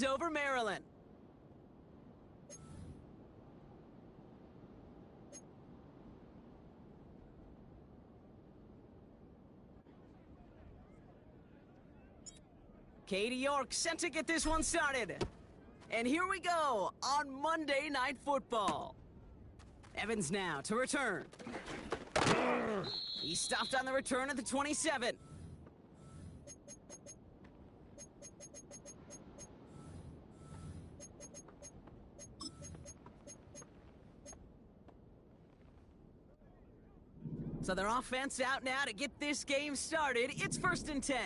over Maryland. Katie York sent to get this one started. And here we go on Monday Night Football. Evans now to return. He stopped on the return at the 27. So their offense out now to get this game started. It's 1st and 10.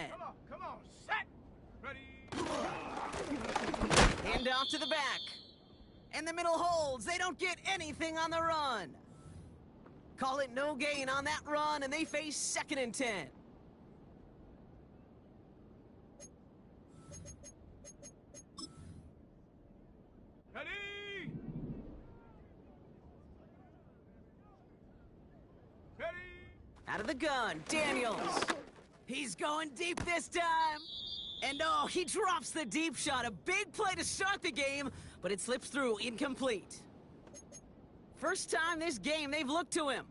Come on, set! Ready! Hand off to the back. And the middle holds. They don't get anything on the run. Call it no gain on that run, and they face 2nd and 10. Ready! Ready! Out of the gun, Daniels. He's going deep this time. And oh, he drops the deep shot. A big play to start the game, but it slips through incomplete. First time this game they've looked to him.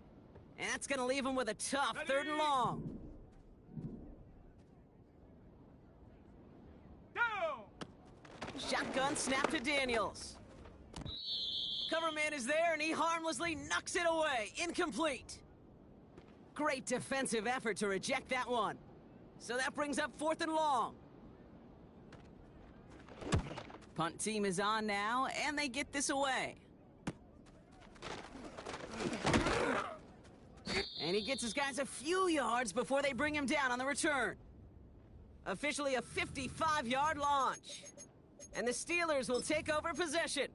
And that's going to leave him with a tough 3rd and long. Down! Shotgun snap to Daniels. Cover man is there, and he harmlessly knocks it away. Incomplete. Great defensive effort to reject that one. So that brings up 4th and long. Punt team is on now, and they get this away. And he gets his guys a few yards before they bring him down on the return. Officially a 55-yard launch. And the Steelers will take over possession.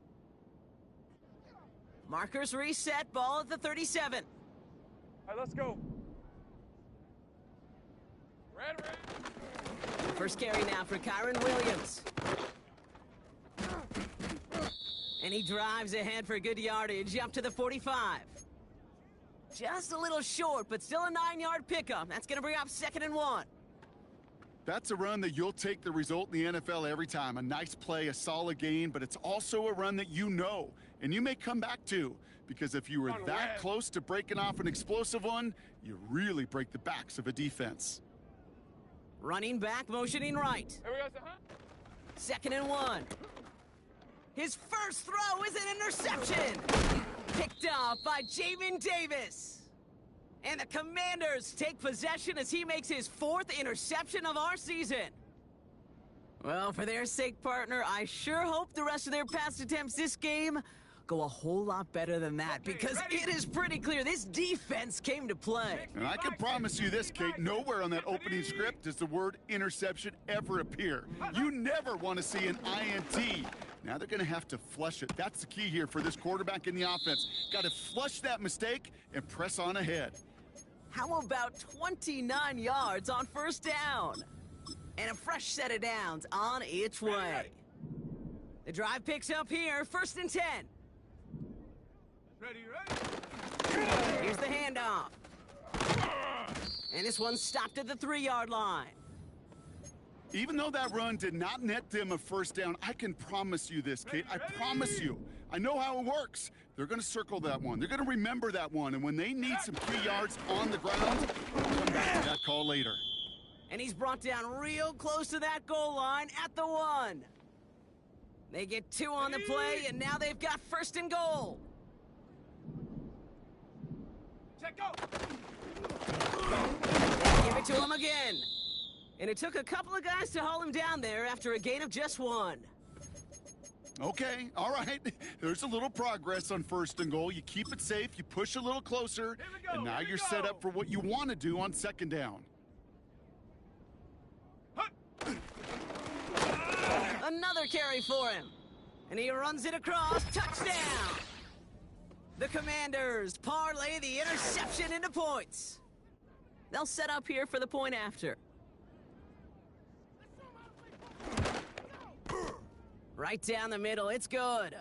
Markers reset, ball at the 37. All right, let's go. Red. First carry now for Kyron Williams. And he drives ahead for good yardage up to the 45. Just a little short, but still a 9-yard pickup. That's going to bring up 2nd and 1. That's a run that you'll take the result in the NFL every time. A nice play, a solid gain, but it's also a run that you know, and you may come back to, because if you were that close to breaking off an explosive one, you really break the backs of a defense. Running back, motioning right. Here we go, huh? 2nd and 1. His first throw is an interception. Picked off by Jamin Davis. And the Commanders take possession as he makes his 4th interception of our season. Well, for their sake, partner, I sure hope the rest of their pass attempts this game go a whole lot better than that, because it is pretty clear this defense came to play. And I can promise you this, Kate, nowhere on that opening script does the word interception ever appear. You never want to see an INT. Now they're going to have to flush it. That's the key here for this quarterback in the offense. Got to flush that mistake and press on ahead. How about 29 yards on 1st down? And a fresh set of downs on its way. The drive picks up here, 1st and 10. Ready. Here's the handoff. And this one stopped at the 3-yard line. Even though that run did not net them a 1st down, I can promise you this, Kate. I promise you. I know how it works. They're going to circle that one. They're going to remember that one. And when they need some key yards on the ground, we'll come back to that call later. And he's brought down real close to that goal line at the 1. They get 2 on the play, and now they've got 1st and goal. Check go! Give it to him again. And it took a couple of guys to haul him down there after a gain of just 1. Okay, all right. There's a little progress on 1st and goal. You keep it safe, you push a little closer, and now you're set up for what you want to do on 2nd down. Another carry for him. And he runs it across. Touchdown! The Commanders parlay the interception into points. They'll set up here for the point after. Right down the middle, it's good.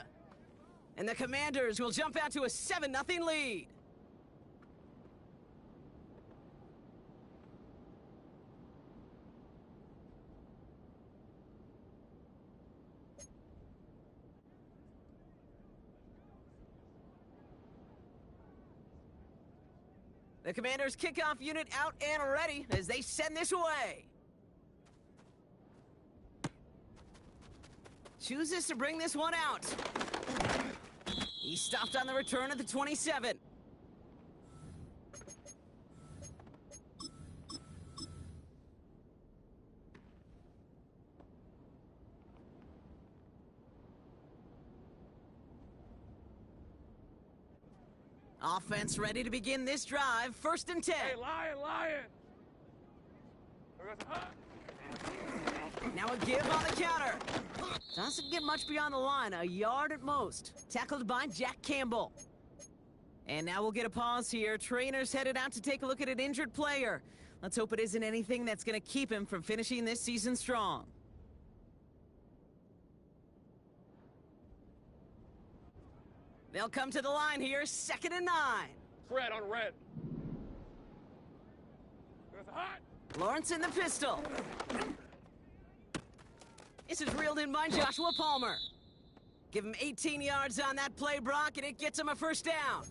And the Commanders will jump out to a 7-0 lead. The Commanders' kickoff unit out and ready as they send this away. Chooses to bring this one out. He stopped on the return at the 27. Offense ready to begin this drive. 1st and 10. Hey, Lion! There goes, Now a give on the counter. Doesn't get much beyond the line, a yard at most. Tackled by Jack Campbell. And now we'll get a pause here. Trainer's headed out to take a look at an injured player. Let's hope it isn't anything that's going to keep him from finishing this season strong. They'll come to the line here, 2nd and 9. Fred on red. There's a hot. Lawrence in the pistol. This is reeled in by Joshua Palmer. Give him 18 yards on that play, Brock, and it gets him a 1st down.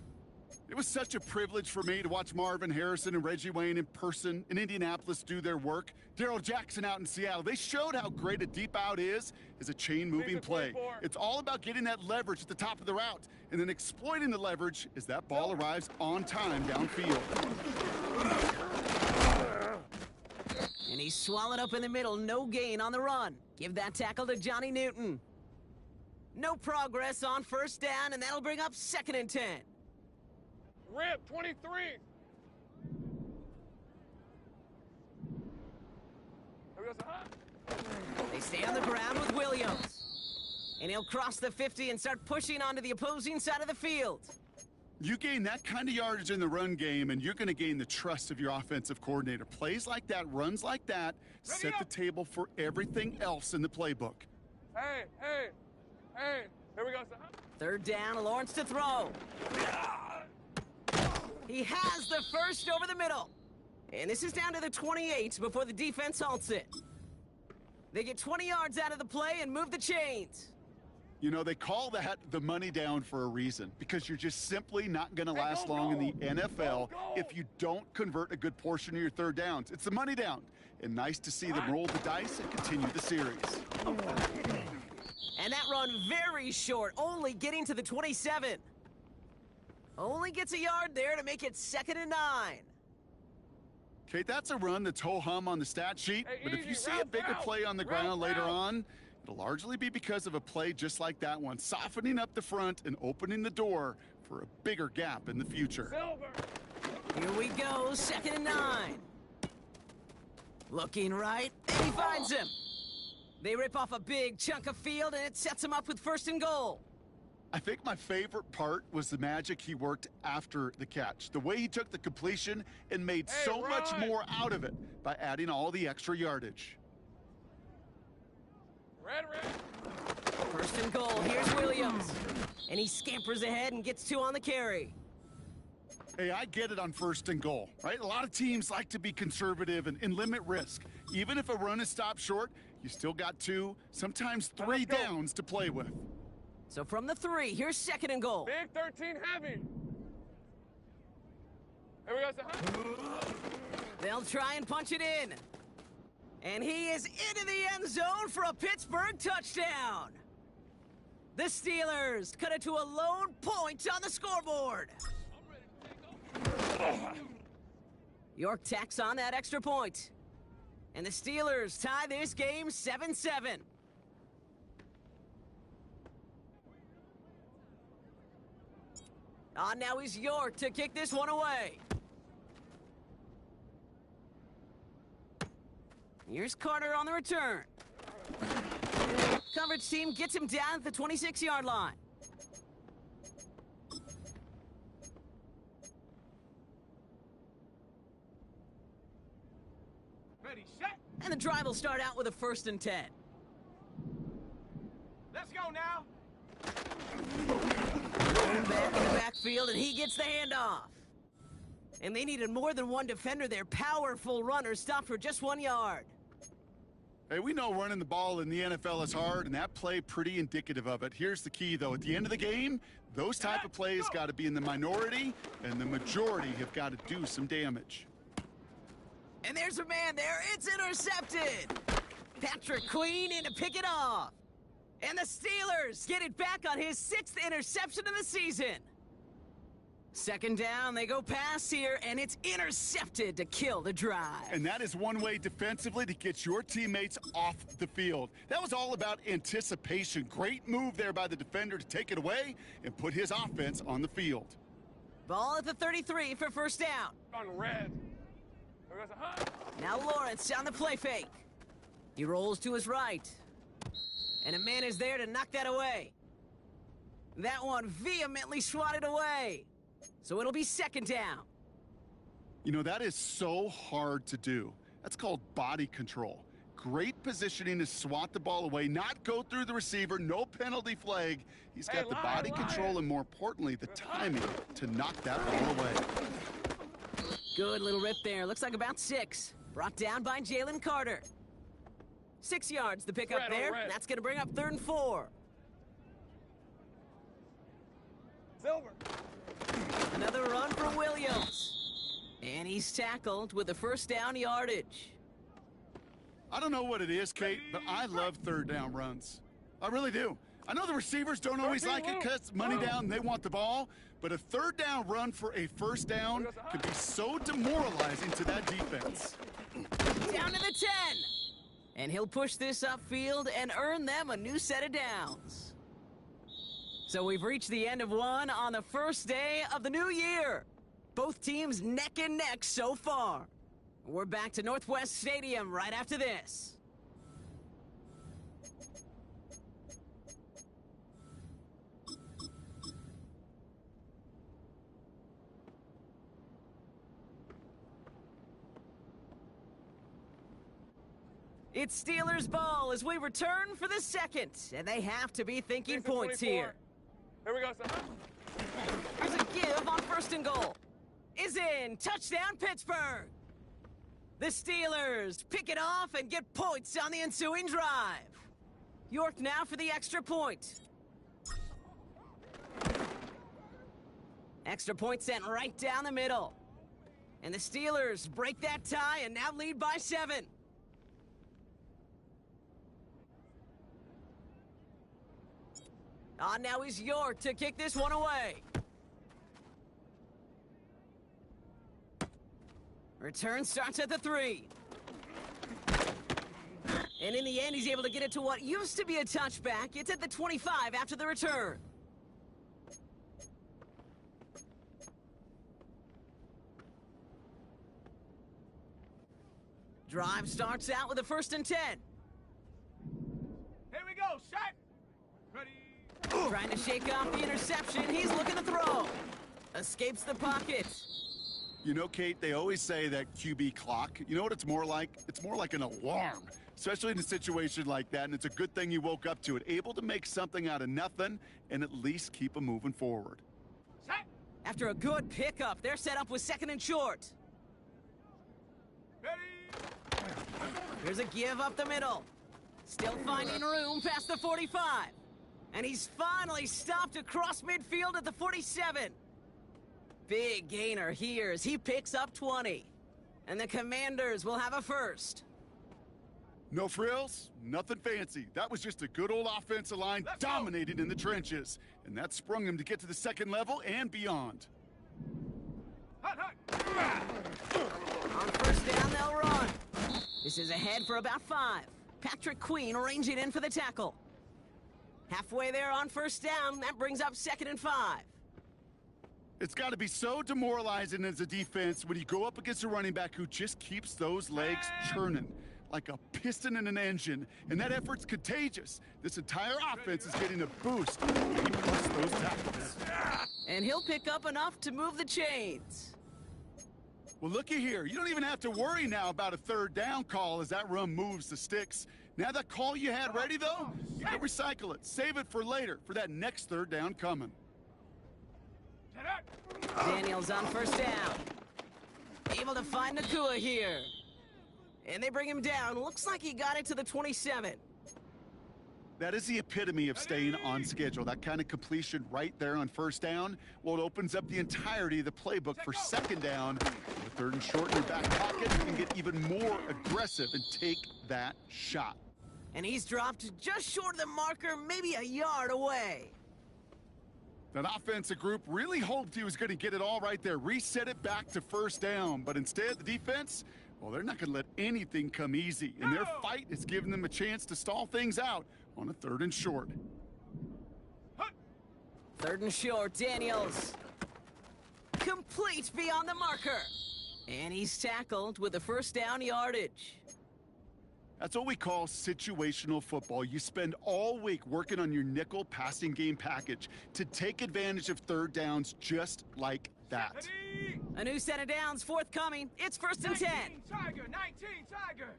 It was such a privilege for me to watch Marvin Harrison and Reggie Wayne in person in Indianapolis do their work. Darrell Jackson out in Seattle. They showed how great a deep out is as a chain-moving play. It's all about getting that leverage at the top of the route and then exploiting the leverage as that ball arrives on time downfield. And he's swallowed up in the middle. No gain on the run. Give that tackle to Johnny Newton. No progress on 1st down, and that'll bring up 2nd and 10. Rip, 23. There goes a hot. They stay on the ground with Williams. And he'll cross the 50 and start pushing onto the opposing side of the field. You gain that kind of yardage in the run game, and you're going to gain the trust of your offensive coordinator. Plays like that, runs like that, set the table for everything else in the playbook. Hey. Here we go. 3rd down, Lawrence to throw. He has the 1st over the middle. And this is down to the 28 before the defense halts it. They get 20 yards out of the play and move the chains. You know, they call that the money down for a reason, because you're just simply not going to last long in the NFL if you don't convert a good portion of your 3rd downs. It's the money down. And nice to see them roll the dice and continue the series. And that run very short, only getting to the 27. Only gets a yard there to make it 2nd and 9. Kate, that's a run that's ho-hum on the stat sheet, Hey, but if easy, you see a bigger play on the ground later on, it'll largely be because of a play just like that one, softening up the front and opening the door for a bigger gap in the future. Silver. Here we go, 2nd and 9. Looking right, and he finds him. They rip off a big chunk of field, and it sets him up with 1st and goal. I think my favorite part was the magic he worked after the catch. The way he took the completion and made so much more out of it by adding all the extra yardage. Red. 1st and goal, here's Williams. And he scampers ahead and gets 2 on the carry. Hey, I get it on 1st and goal, right? A lot of teams like to be conservative and limit risk. Even if a run is stopped short, you still got 2, sometimes 3 downs to play with. So from the 3, here's 2nd and goal. Big 13 heavy. Here we go. They'll try and punch it in. And he is into the end zone for a Pittsburgh touchdown. The Steelers cut it to a lone point on the scoreboard. York tacks on that extra point. And the Steelers tie this game 7-7. Now is York to kick this one away. Here's Carter on the return. Coverage team gets him down at the 26-yard line. Ready, set. And the drive will start out with a 1st and 10. Let's go now. Back in the backfield, and he gets the handoff. And they needed more than one defender there. Powerful runner stopped for just 1 yard. Hey, we know running the ball in the NFL is hard, and that play pretty indicative of it. Here's the key, though. At the end of the game, those type of plays got to be in the minority, and the majority have got to do some damage. And there's a man there. It's intercepted. Patrick Queen in to pick it off. And the Steelers get it back on his 6th interception of the season. Second down, they go pass here, and it's intercepted to kill the drive. And that is one way defensively to get your teammates off the field. That was all about anticipation. Great move there by the defender to take it away and put his offense on the field. Ball at the 33 for first down. On red. There goes a hunt. Now Lawrence on the play fake. He rolls to his right. And a man is there to knock that away. That one vehemently swatted away. So it'll be second down. You know, that is so hard to do. That's called body control. Great positioning to swat the ball away, not go through the receiver, no penalty flag. He's got the body control and, more importantly, the timing to knock that ball away. Good little rip there. Looks like about 6. Brought down by Jalen Carter. 6 yards, the pickup there. That's going to bring up 3rd and 4. Silver. Another run for Williams. And he's tackled with the first down yardage. I don't know what it is, Kate, but I love third down runs. I really do. I know the receivers don't always like it because it's money down and they want the ball, but a third down run for a first down could be so demoralizing to that defense. Down to the 10. And he'll push this upfield and earn them a new set of downs. So we've reached the end of one on the first day of the new year. Both teams neck and neck so far. We're back to Northwest Stadium right after this. It's Steelers ball as we return for the second, and they have to be thinking points here. Here we go, son. There's a give on 1st and goal. Is in. Touchdown, Pittsburgh. The Steelers pick it off and get points on the ensuing drive. York now for the extra point. Extra point sent right down the middle. And the Steelers break that tie and now lead by 7. On now is York to kick this one away. Return starts at the 3. And in the end, he's able to get it to what used to be a touchback. It's at the 25 after the return. Drive starts out with a 1st and 10. Here we go, shot. Ready. Trying to shake off the interception. He's looking to throw. Escapes the pocket. You know, Kate, they always say that QB clock. You know what it's more like? It's more like an alarm, especially in a situation like that, and it's a good thing you woke up to it. Able to make something out of nothing and at least keep them moving forward. Shot. After a good pickup, they're set up with 2nd and short. Ready. Here's a give up the middle. Still finding room past the 45. And he's finally stopped across midfield at the 47. Big gainer here as he picks up 20. And the Commanders will have a first. No frills, nothing fancy. That was just a good old offensive line dominating in the trenches. And that sprung them to get to the 2nd level and beyond. Hot, hot. On first down, they'll run. This is ahead for about 5. Patrick Queen ranging in for the tackle. Halfway there on first down, that brings up 2nd and 5. It's got to be so demoralizing as a defense when you go up against a running back who just keeps those legs churning like a piston in an engine, and that effort's contagious. This entire offense is getting a boost when he busts those tackles. And he'll pick up enough to move the chains. Well, looky here. You don't even have to worry now about a 3rd down call as that run moves the sticks. Now that call you had ready, though, you can recycle it. Save it for later, for that next 3rd down coming. Daniels on first down. Able to find Nakua here. And they bring him down. Looks like he got it to the 27. That is the epitome of staying on schedule. That kind of completion right there on first down. Well, it opens up the entirety of the playbook for second down. With third and short in your back pocket, you can get even more aggressive and take that shot. And he's dropped just short of the marker, maybe a yard away. That offensive group really hoped he was going to get it all right there, reset it back to first down. But instead, the defense, well, they're not going to let anything come easy. And their fight is giving them a chance to stall things out on a third and short. Third and short, Daniels. Complete beyond the marker. And he's tackled with a first down yardage. That's what we call situational football. You spend all week working on your nickel passing game package to take advantage of third downs just like that. A new set of downs forthcoming. It's first and 10. 19 Tiger, 19 Tiger.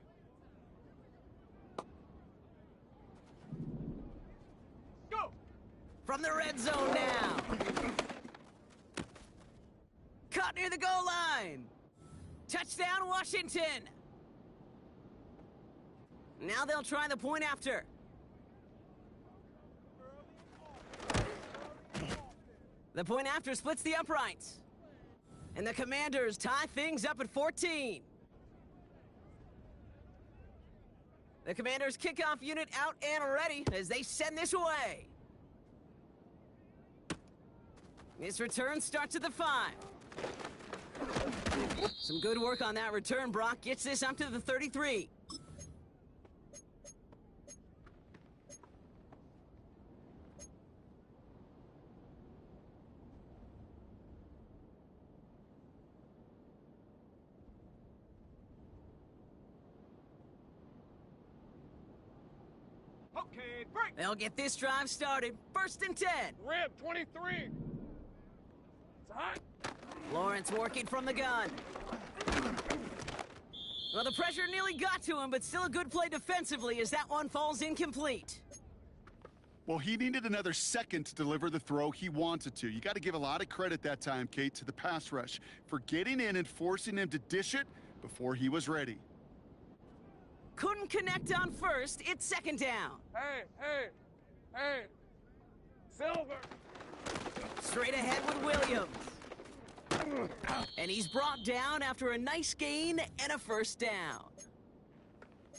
Go. From the red zone now. Caught near the goal line. Touchdown, Washington. Now they'll try the point after. The point after splits the uprights. And the Commanders tie things up at 14. The Commanders' kickoff unit out and ready as they send this away. This return starts at the 5. Some good work on that return. Brock gets this up to the 33. Okay, break. They'll get this drive started. First and 10. Rib 23. It's hot. Lawrence working from the gun. Well, the pressure nearly got to him, but still a good play defensively as that one falls incomplete. Well, he needed another second to deliver the throw he wanted to. You got to give a lot of credit that time, Kate, to the pass rush for getting in and forcing him to dish it before he was ready. Couldn't connect on first. It's second down. Hey. Silver. Straight ahead with Williams. And he's brought down after a nice gain and a first down.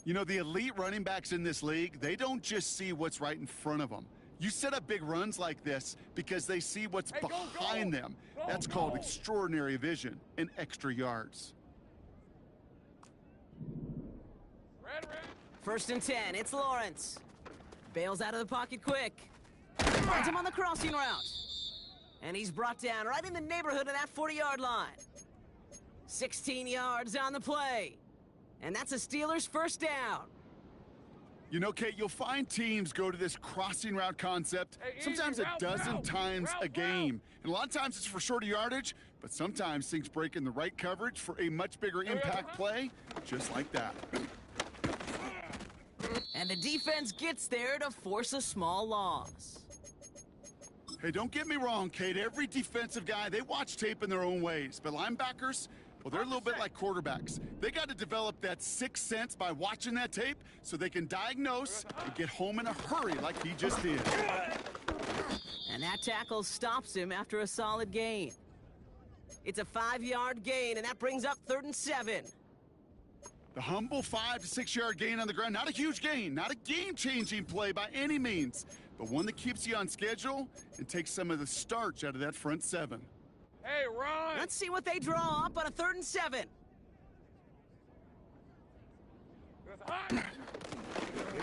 You know, the elite running backs in this league, they don't just see what's right in front of them. You set up big runs like this because they see what's behind them. That's called extraordinary vision and extra yards. Red. First and 10, it's Lawrence. Bails out of the pocket quick. Finds him on the crossing route. And he's brought down right in the neighborhood of that 40-yard line. 16 yards on the play. And that's a Steelers first down. You know, Kate, you'll find teams go to this crossing route concept sometimes a dozen times a game. And a lot of times it's for shorter yardage, but sometimes things break in the right coverage for a much bigger impact play, just like that. And the defense gets there to force a small loss. Hey, don't get me wrong, Kate. Every defensive guy, they watch tape in their own ways. But linebackers, well, they're a little bit like quarterbacks. They got to develop that sixth sense by watching that tape so they can diagnose and get home in a hurry like he just did. And that tackle stops him after a solid gain. It's a 5-yard gain, and that brings up 3rd and 7. The humble 5 to 6 yard gain on the ground. Not a huge gain, not a game-changing play by any means, but one that keeps you on schedule and takes some of the starch out of that front 7. Hey, run! Let's see what they draw up on a 3rd and 7. Here's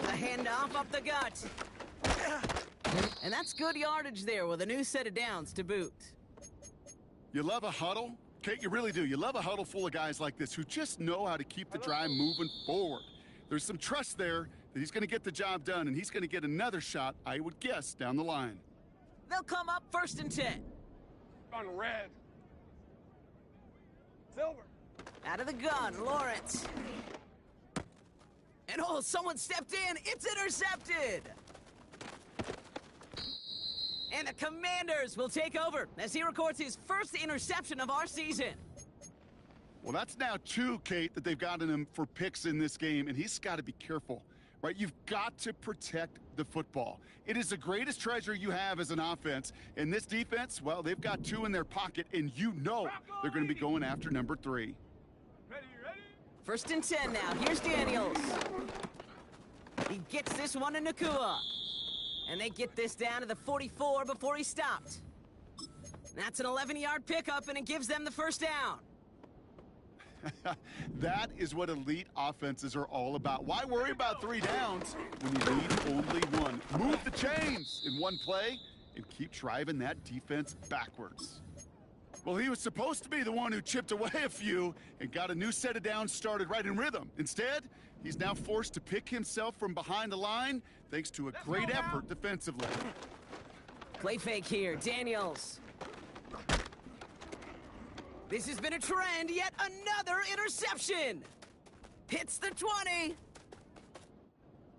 a handoff up the gut. And that's good yardage there with a new set of downs to boot. You love a huddle? Kate, you really do. You love a huddle full of guys like this who just know how to keep the drive moving forward. There's some trust there that he's going to get the job done, and he's going to get another shot, I would guess, down the line. They'll come up 1st and 10. On red. Silver. Out of the gun, Lawrence. And oh, someone stepped in. It's intercepted. And the Commanders will take over as he records his first interception of our season. Well, that's now 2, Kate, that they've gotten him for picks in this game, and he's got to be careful, right? You've got to protect the football. It is the greatest treasure you have as an offense, and this defense, well, they've got 2 in their pocket, and you know they're going to be going after number 3. Ready? 1st and 10 now. Here's Daniels. He gets this one to Nakua. And they get this down to the 44 before he stopped. That's an 11-yard pickup, and it gives them the first down. That is what elite offenses are all about. Why worry about 3 downs when you need only 1? Move the chains in one play and keep driving that defense backwards. Well, he was supposed to be the one who chipped away a few and got a new set of downs started right in rhythm. Instead, he's now forced to pick himself from behind the line thanks to a great effort defensively. Play fake here, Daniels. This has been a trend, yet another interception. Hits the 20.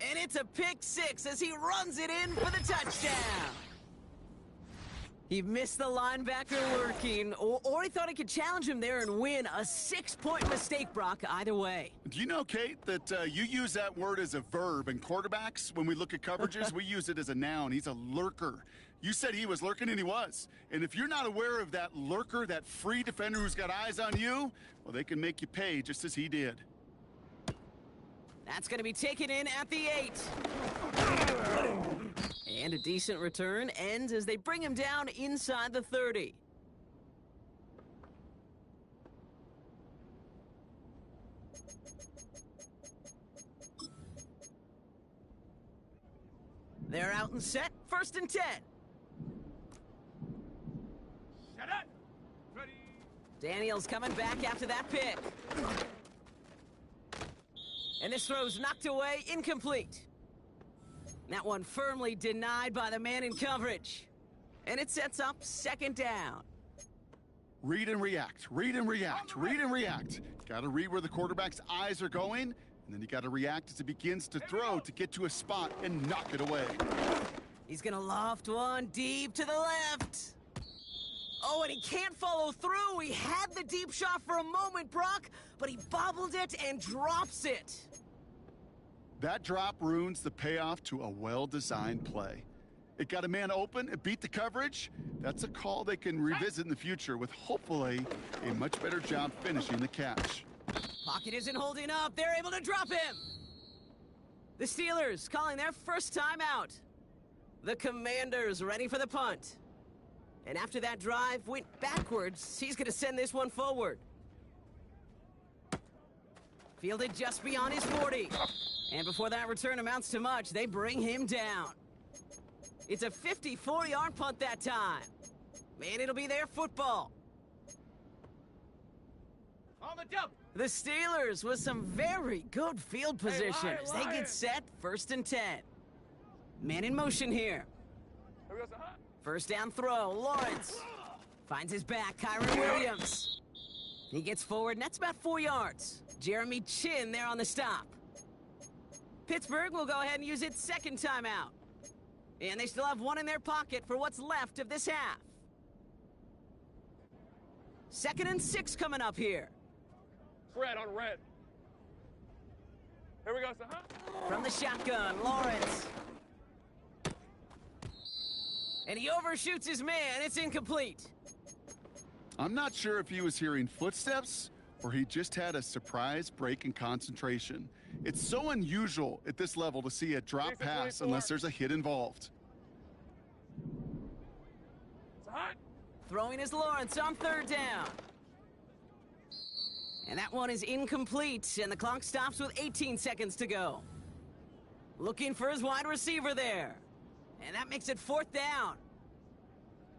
And it's a pick 6 as he runs it in for the touchdown. He missed the linebacker working, or he thought he could challenge him there and win. A 6-point mistake, Brock, either way. Do you know, Kate, that you use that word as a verb, and quarterbacks, when we look at coverages, we use it as a noun. He's a lurker. You said he was lurking, and he was. And if you're not aware of that lurker, that free defender who's got eyes on you, well, they can make you pay just as he did. That's going to be taken in at the 8. And a decent return ends as they bring him down inside the 30. They're out and set. 1st and 10. Shut up! Ready? Daniels coming back after that pick. And this throw's knocked away, incomplete. That one firmly denied by the man in coverage. And it sets up 2nd down. Read and react, read and react, read and react. Got to read where the quarterback's eyes are going, and then you got to react as he begins to throw to get to a spot and knock it away. He's gonna loft one deep to the left. Oh, and he can't follow through. He had the deep shot for a moment, Brock, but he bobbled it and drops it. That drop ruins the payoff to a well-designed play. It got a man open, it beat the coverage. That's a call they can revisit in the future with hopefully a much better job finishing the catch. Pocket isn't holding up. They're able to drop him. The Steelers calling their first timeout. The Commanders ready for the punt. And after that drive went backwards, he's going to send this one forward. Fielded just beyond his 40. And before that return amounts to much, they bring him down. It's a 54-yard punt that time. Man, it'll be their football. On the jump! The Steelers with some very good field position as they get set. 1st and 10. Man in motion here. Here we go, son. 1st down throw. Lawrence finds his back. Kyron Williams. He gets forward, and that's about 4 yards. Jeremy Chin there on the stop. Pittsburgh will go ahead and use its 2nd timeout. And they still have one in their pocket for what's left of this half. 2nd and 6 coming up here. Red on red. Here we go, son. From the shotgun, Lawrence. And he overshoots his man. It's incomplete. I'm not sure if he was hearing footsteps or he just had a surprise break in concentration. It's so unusual at this level to see a drop pass unless there's a hit involved. Son. Throwing is Lawrence on 3rd down. And that one is incomplete, and the clock stops with 18 seconds to go. Looking for his wide receiver there. And that makes it 4th down.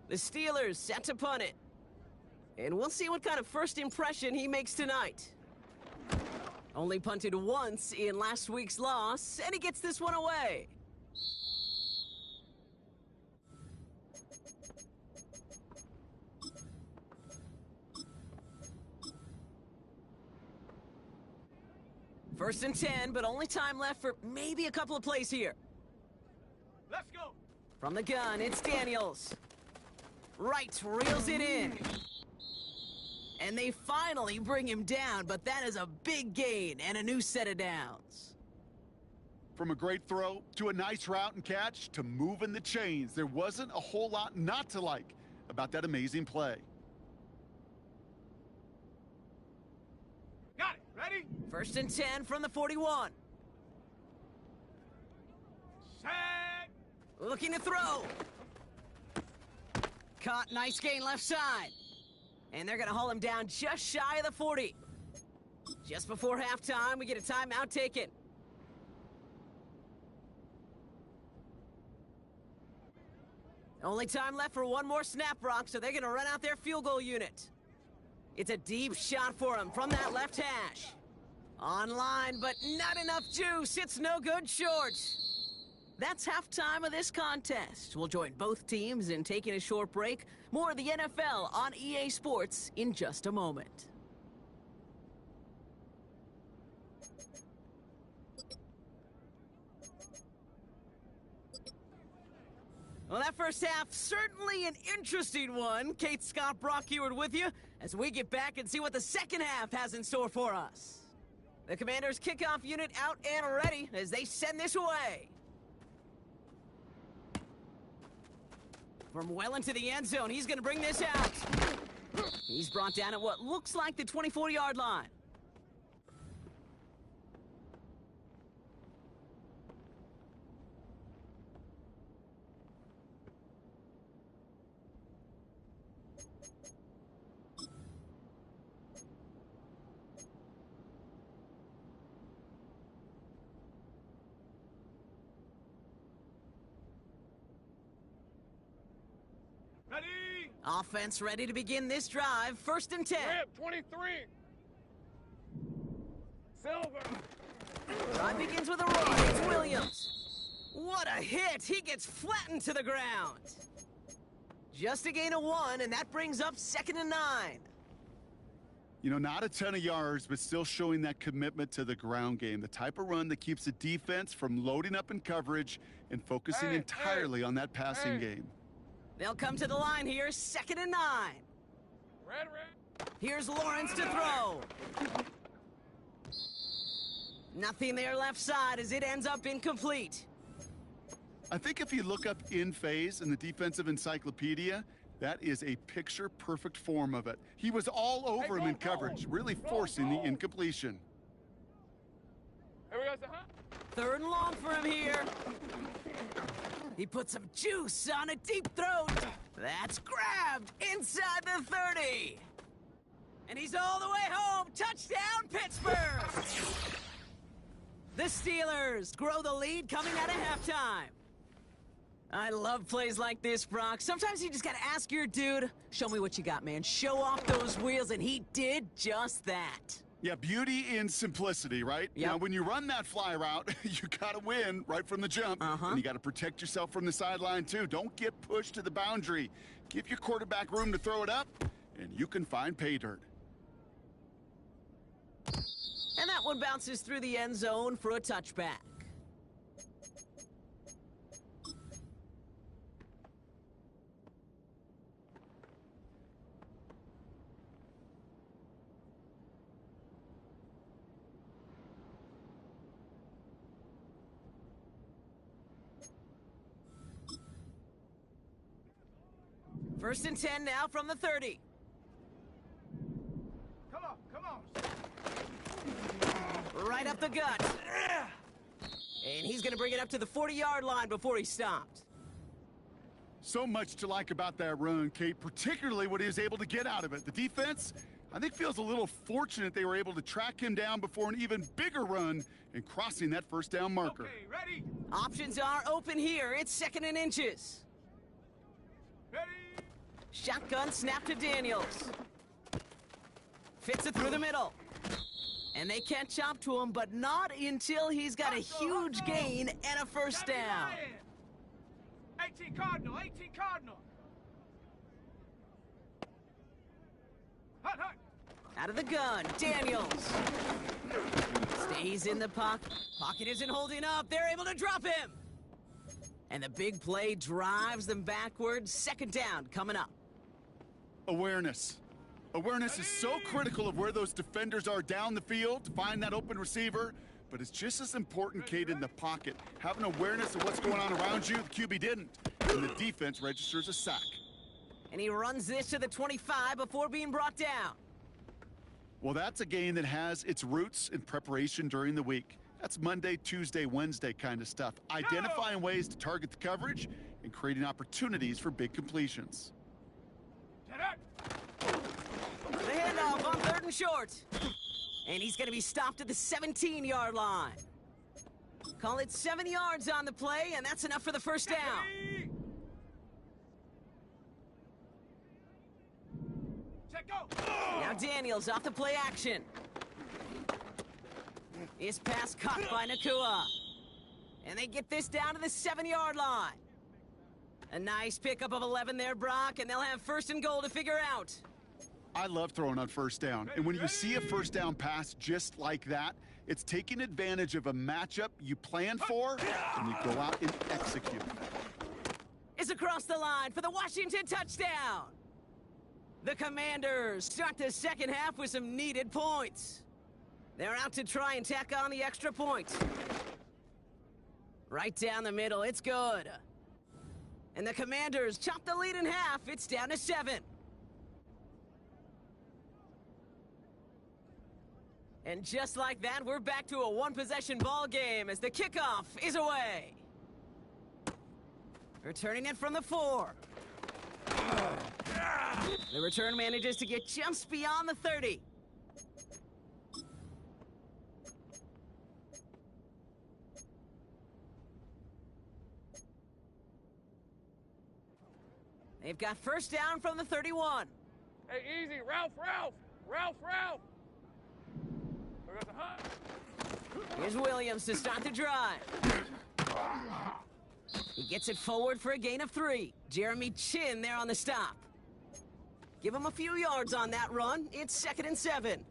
The Steelers set to punt it. And we'll see what kind of first impression he makes tonight. Only punted once in last week's loss, and he gets this one away. First and 10, but only time left for maybe a couple of plays here. Let's go. From the gun, it's Daniels. Right, reels it in. And they finally bring him down, but that is a big gain and a new set of downs. From a great throw to a nice route and catch to moving the chains, there wasn't a whole lot not to like about that amazing play. Got it. Ready? 1st and 10 from the 41. Set. Looking to throw. Caught, nice gain left side. And they're gonna haul him down just shy of the 40. Just before halftime, we get a timeout taken. Only time left for one more snap, Brock, so they're gonna run out their field goal unit. It's a deep shot for him from that left hash. Online, but not enough juice. It's no good short. That's halftime of this contest. We'll join both teams in taking a short break. More of the NFL on EA Sports in just a moment. Well, that first half, certainly an interesting one. Kate Scott, Brock Eward with you as we get back and see what the second half has in store for us. The Commanders' kickoff unit out and ready as they send this away. From well into the end zone, he's going to bring this out. He's brought down at what looks like the 24-yard line. Ready? Offense ready to begin this drive. 1st and 10. Rip, 23. Silver. Drive begins with a run. It's Williams. What a hit. He gets flattened to the ground. Just a gain of 1, and that brings up 2nd and 9. You know, not a ton of yards, but still showing that commitment to the ground game. The type of run that keeps the defense from loading up in coverage and focusing entirely on that passing game. They'll come to the line here, 2nd and 9. Red. Here's Lawrence to throw. Nothing there left side as it ends up incomplete. I think if you look up in phase in the defensive encyclopedia, that is a picture-perfect form of it. He was all over him in coverage, really forcing the incompletion. Here we go, sir, huh? 3rd and long for him here. He put some juice on a deep throat. That's grabbed inside the 30. And he's all the way home. Touchdown, Pittsburgh! The Steelers grow the lead coming out of halftime. I love plays like this, Brock. Sometimes you just gotta ask your dude, show me what you got, man. Show off those wheels, and he did just that. Yeah, beauty in simplicity, right? Yep. Now, when you run that fly route, you gotta win right from the jump. And you gotta protect yourself from the sideline, too. Don't get pushed to the boundary. Give your quarterback room to throw it up, and you can find pay dirt. And that one bounces through the end zone for a touchback. First and 10 now from the 30. Come on. Right up the gut. And he's going to bring it up to the 40-yard line before he stopped. So much to like about that run, Kate, particularly what he was able to get out of it. The defense, I think, feels a little fortunate they were able to track him down before an even bigger run and crossing that first down marker. Okay, ready? Options are open here. It's 2nd and inches. Ready? Shotgun snap to Daniels. Fits it through the middle. And they catch up to him, but not until he's got a huge gain and a first down. 18 Cardinal. Hut. Out of the gun, Daniels. Stays in the pocket. Pocket isn't holding up. They're able to drop him. And the big play drives them backwards. 2nd down coming up. Awareness. Awareness is so critical of where those defenders are down the field to find that open receiver, but it's just as important, Kate, in the pocket. Having awareness of what's going on around you, the QB didn't, and the defense registers a sack. And he runs this to the 25 before being brought down. Well, that's a game that has its roots in preparation during the week. That's Monday, Tuesday, Wednesday kind of stuff. Identifying ways to target the coverage and creating opportunities for big completions. The handoff on 3rd and short. And he's going to be stopped at the 17-yard line. Call it 7 yards on the play, and that's enough for the first down. Check go. Now Daniels off the play action. His pass caught by Nakua. And they get this down to the 7-yard line. A nice pickup of 11 there, Brock, and they'll have 1st and goal to figure out. I love throwing on first down, and when you see a first down pass just like that, it's taking advantage of a matchup you planned for, and you go out and execute. Is across the line for the Washington touchdown. The Commanders start the second half with some needed points. They're out to try and tack on the extra point. Right down the middle, it's good. And the Commanders chop the lead in half. It's down to 7. And just like that, we're back to a one-possession ball game as the kickoff is away. Returning it from the 4. The return manages to get just beyond the 30. They've got first down from the 31. Hey, easy. Ralph. There's a hunt. Here's Williams to start the drive. He gets it forward for a gain of 3. Jeremy Chin there on the stop. Give him a few yards on that run. It's 2nd and 7.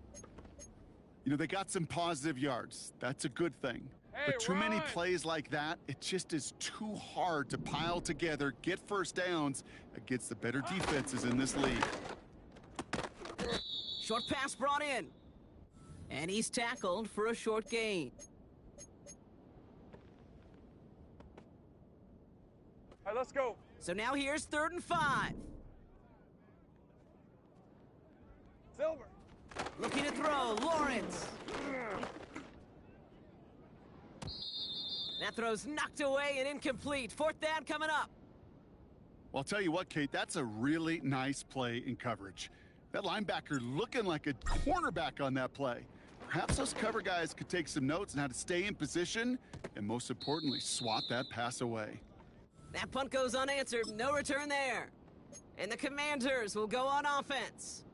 You know, they got some positive yards. That's a good thing. Hey, but too many Ryan. plays like that, it just is too hard to pile together, get first downs against the better defenses in this league. Short pass brought in. And he's tackled for a short gain. All right, let's go. So now here's 3rd and 5. Silver. Looking to throw, Lawrence. That throw's knocked away and incomplete. 4th down coming up. Well, I'll tell you what, Kate, that's a really nice play in coverage. That linebacker looking like a cornerback on that play. Perhaps those cover guys could take some notes on how to stay in position and, most importantly, swat that pass away. That punt goes unanswered. No return there. And the Commanders will go on offense.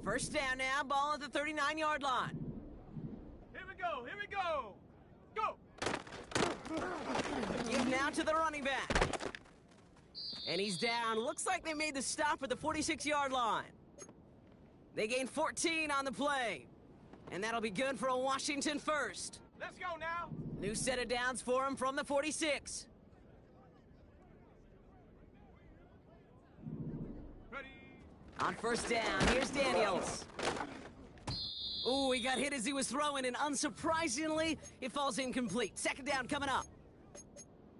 First down now, ball at the 39-yard line. Here we go. Go. Give now to the running back. And he's down. Looks like they made the stop at the 46-yard line. They gain 14 on the play. And that'll be good for a Washington first. Let's go now. New set of downs for him from the 46. Ready. On first down, here's Daniels. Ooh, he got hit as he was throwing, and unsurprisingly, it falls incomplete. 2nd down coming up.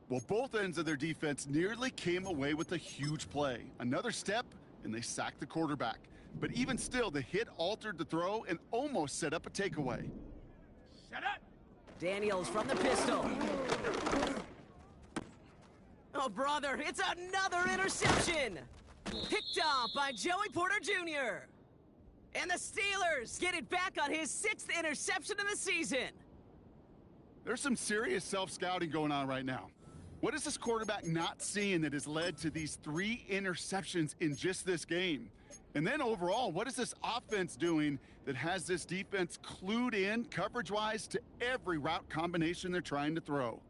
Well, both ends of their defense nearly came away with a huge play. Another step, and they sacked the quarterback. But even still, the hit altered the throw and almost set up a takeaway. Shut up. Daniels from the pistol. Oh, brother, it's another interception. Picked off by Joey Porter Jr. And the Steelers get it back on his 6th interception of the season. There's some serious self-scouting going on right now. What is this quarterback not seeing that has led to these 3 interceptions in just this game? And then overall, what is this offense doing that has this defense clued in coverage-wise to every route combination they're trying to throw?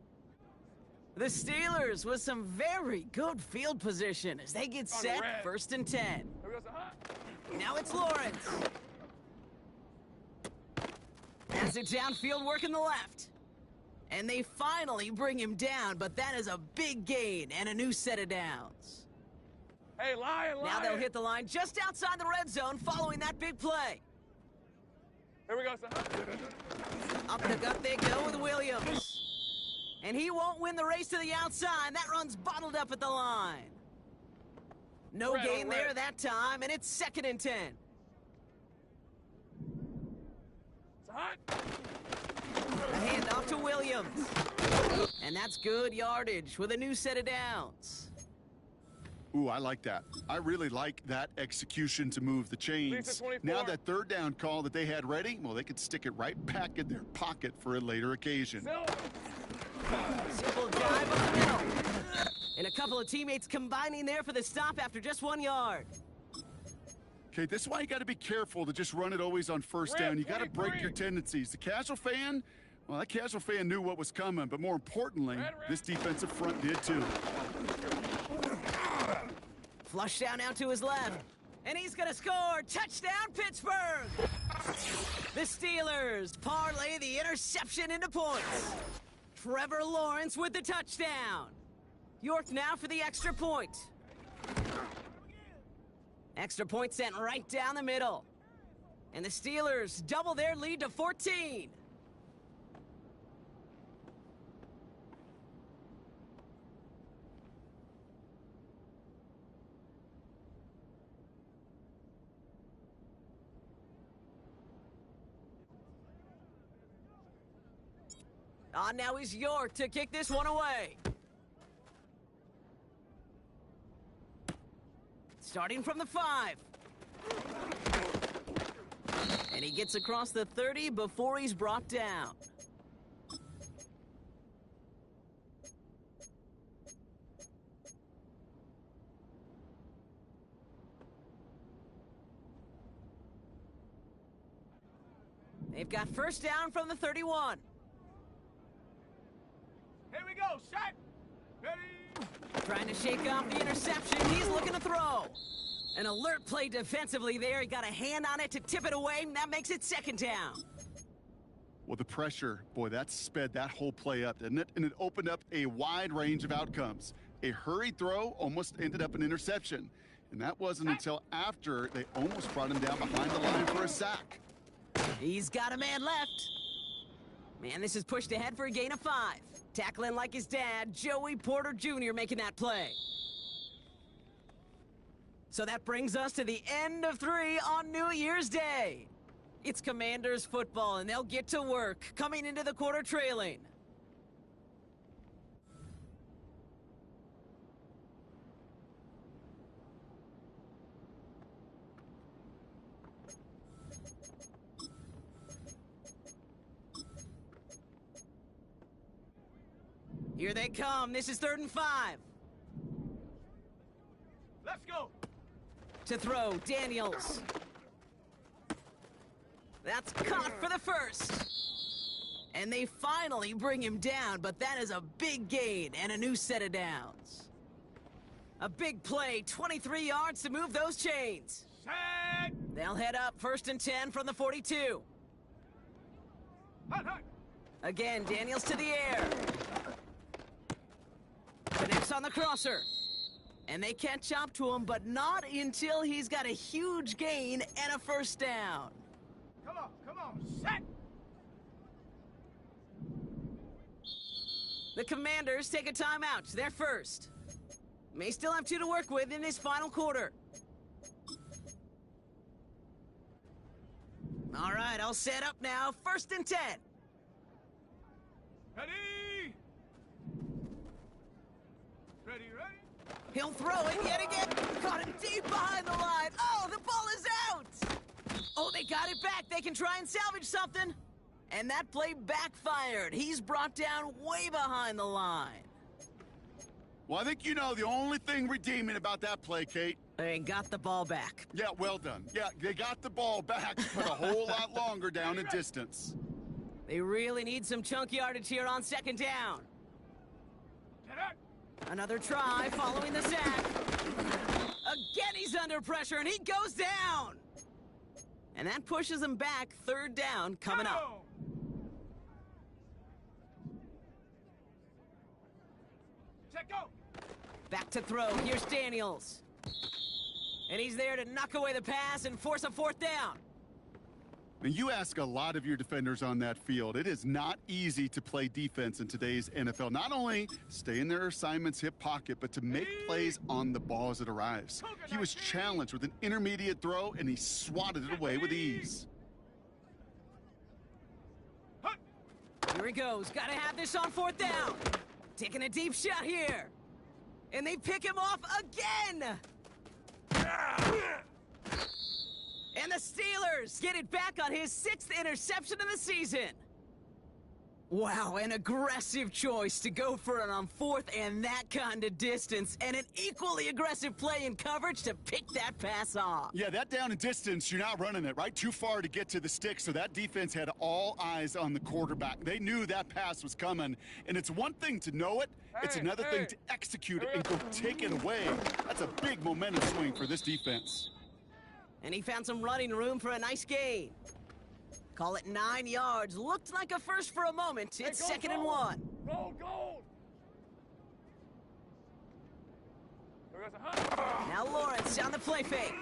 The Steelers with some very good field position as they get set, 1st and 10. Here goes the hunt. Now it's Lawrence. Has it downfield, working the left. And they finally bring him down, but that is a big gain and a new set of downs. Hey, lion. Now they'll hit the line just outside the red zone following that big play. Here we go, son. Up the gut they go with Williams. And he won't win the race to the outside. That run's bottled up at the line. No gain there that time, and it's 2nd and 10. Son. A handoff to Williams. And that's good yardage with a new set of downs. Ooh, I like that. I really like that execution to move the chains. 24. Now that 3rd down call that they had ready, well, they could stick it right back in their pocket for a later occasion. Simple drive up the middle. And a couple of teammates combining there for the stop after just 1 yard. Okay, this is why you got to be careful to just run it always on 1st down. You got to break your tendencies. The casual fan, well, that casual fan knew what was coming, but more importantly, this defensive front did too. Flush down out to his left. And he's going to score. Touchdown, Pittsburgh! The Steelers parlay the interception into points. Trevor Lawrence with the touchdown. York now for the extra point. Extra point sent right down the middle. And the Steelers double their lead to 14. On now is York to kick this one away. Starting from the 5. And he gets across the 30 before he's brought down. They've got 1st down from the 31. Here we go, shot. Ready. Trying to shake off the interception. He's looking to throw. An alert play defensively there. He got a hand on it to tip it away, and that makes it 2nd down. Well, the pressure, boy, that sped that whole play up, didn't it? And it opened up a wide range of outcomes. A hurried throw almost ended up an interception. And that wasn't until after they almost brought him down behind the line for a sack. He's got a man left. Man, this is pushed ahead for a gain of 5. Tackling like his dad, Joey Porter Jr. making that play. So that brings us to the end of 3 on New Year's Day. It's Commanders football, and they'll get to work, coming into the quarter trailing. Here they come. This is 3rd and 5. Let's go. To throw, Daniels. That's caught for the 1st. And they finally bring him down, but that is a big gain and a new set of downs. A big play, 23 yards to move those chains. Set. They'll head up 1st and 10 from the 42. Hut, hut. Again, Daniels to the air. Connects on the crosser. And they catch up to him, but not until he's got a huge gain and a 1st down. Come on, set. The Commanders take a timeout. They're first. May still have 2 to work with in this final quarter. All right, I'll set up now. 1st and 10. Ready. Ready. He'll throw it yet again. Caught him deep behind the line. Oh, the ball is out. Oh, they got it back. They can try and salvage something. And that play backfired. He's brought down way behind the line. Well, I think you know the only thing redeeming about that play, Kate. They got the ball back. Yeah, well done. Yeah, they got the ball back, but a whole lot longer down in distance. They really need some chunk yardage here on 2nd down. Get up. Another try following the sack. Again, he's under pressure, and he goes down. And that pushes him back. 3rd down coming up. set, go! Back to throw. Here's Daniels. And he's there to knock away the pass and force a fourth down. And you ask a lot of your defenders on that field. It is not easy to play defense in today's NFL. Not only stay in their assignment's hip pocket, but to make plays on the ball as it arrives. He was challenged with an intermediate throw, and he swatted it away with ease. Here he goes. Gotta have this on fourth down. Taking a deep shot here. And they pick him off again. And the Steelers get it back on his 6th interception of the season. Wow, an aggressive choice to go for it on 4th and that kind of distance, and an equally aggressive play in coverage to pick that pass off. Yeah, that down and distance, you're not running it, right? Too far to get to the stick, so that defense had all eyes on the quarterback. They knew that pass was coming, and it's one thing to know it, it's another thing to execute it and go take it away. That's a big momentum swing for this defense. And he found some running room for a nice gain. Call it 9 yards. Looked like a first for a moment. It's 2nd and 1. Go! Now Lawrence on the play fake.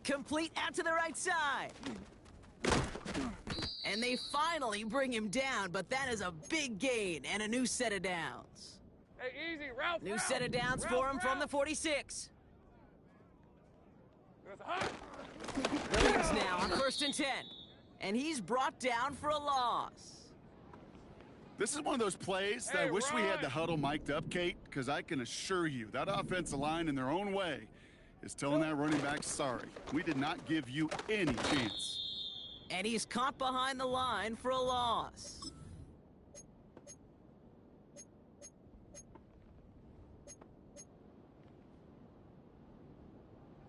Complete out to the right side. And they finally bring him down, but that is a big gain and a new set of downs. Hey, easy, Ralph! New set of downs for him from the 46. Williams now on 1st and 10. And he's brought down for a loss. This is one of those plays that I wish we had the huddle mic'd up, Kate, because I can assure you that offensive line in their own way is telling that running back, sorry, we did not give you any chance. And he's caught behind the line for a loss.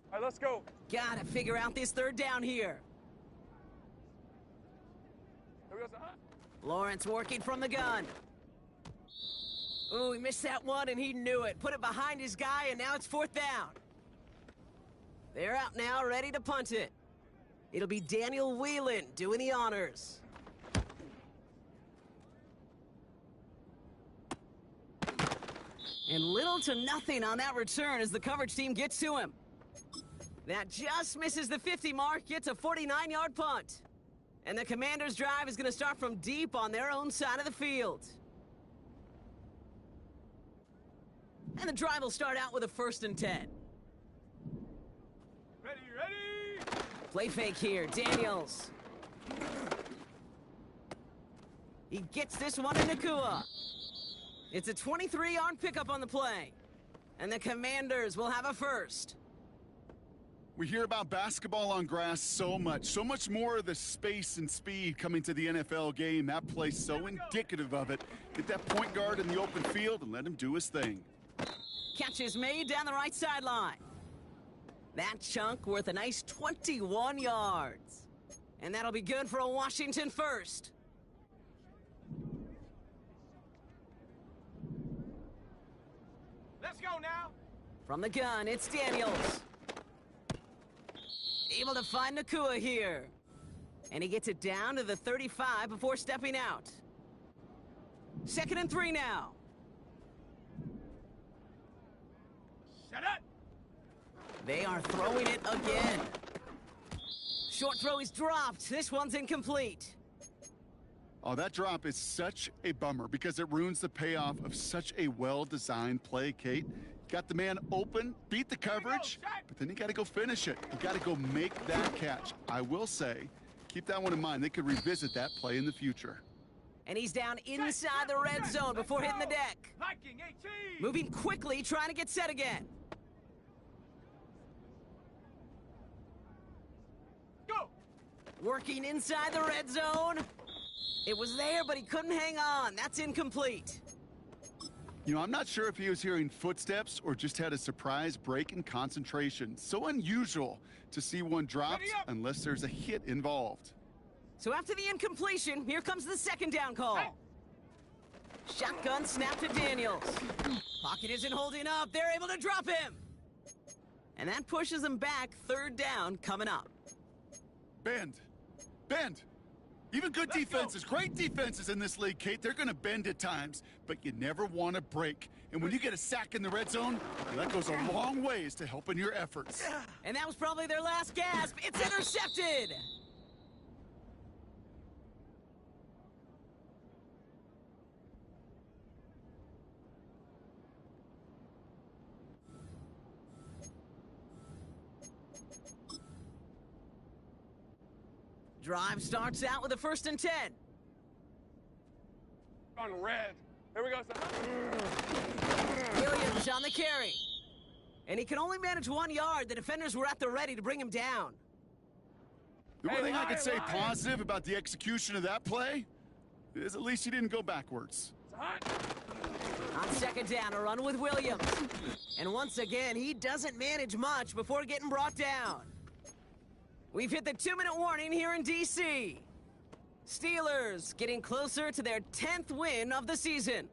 All right, let's go. Gotta figure out this 3rd down here. Lawrence working from the gun. Ooh, he missed that one and he knew it. Put it behind his guy and now it's 4th down. They're out now, ready to punt it. It'll be Daniel Whelan doing the honors. And little to nothing on that return as the coverage team gets to him. That just misses the 50 mark, gets a 49-yard punt. And the Commanders' drive is going to start from deep on their own side of the field. And the drive will start out with a 1st and 10. Ready! Play fake here, Daniels. He gets this one in Nakua. It's a 23-yard pickup on the play. And the Commanders will have a 1st. We hear about basketball on grass so much more of the space and speed coming to the NFL game. That play's so indicative of it. Get that point guard in the open field and let him do his thing. Catch is made down the right sideline. That chunk worth a nice 21 yards. And that'll be good for a Washington 1st. Let's go now. From the gun, it's Daniels. Able to find Nakua here. And he gets it down to the 35 before stepping out. 2nd and 3 now. Set up. They are throwing it again. Short throw is dropped. This one's incomplete. Oh, that drop is such a bummer because it ruins the payoff of such a well-designed play, Kate. Got the man open, beat the coverage, but then you got to go finish it. You got to go make that catch. I will say, keep that one in mind. They could revisit that play in the future. And he's down inside the red zone before hitting the deck. Liking 18. Moving quickly, trying to get set again. Go. Working inside the red zone. It was there, but he couldn't hang on. That's incomplete. You know, I'm not sure if he was hearing footsteps or just had a surprise break in concentration. So unusual to see one dropped unless there's a hit involved. So after the incompletion, here comes the 2nd down call. Shotgun snap to Daniels. Pocket isn't holding up. They're able to drop him. And that pushes him back. 3rd down coming up. Bend. Bend. Even good Let's go. defenses, great defenses in this league, Kate, they're going to bend at times, but you never want to break. And when you get a sack in the red zone, that goes a long ways to helping your efforts. And that was probably their last gasp. It's intercepted! Drive starts out with a 1st and 10. On red. Here we go, son. Williams on the carry. And he can only manage 1 yard. The defenders were at the ready to bring him down. The one Hey, thing I could say Lion. positive about the execution of that play is at least he didn't go backwards. It's hot. On 2nd down, a run with Williams. And once again, he doesn't manage much before getting brought down. We've hit the 2-minute warning here in D.C. Steelers getting closer to their 10th win of the season.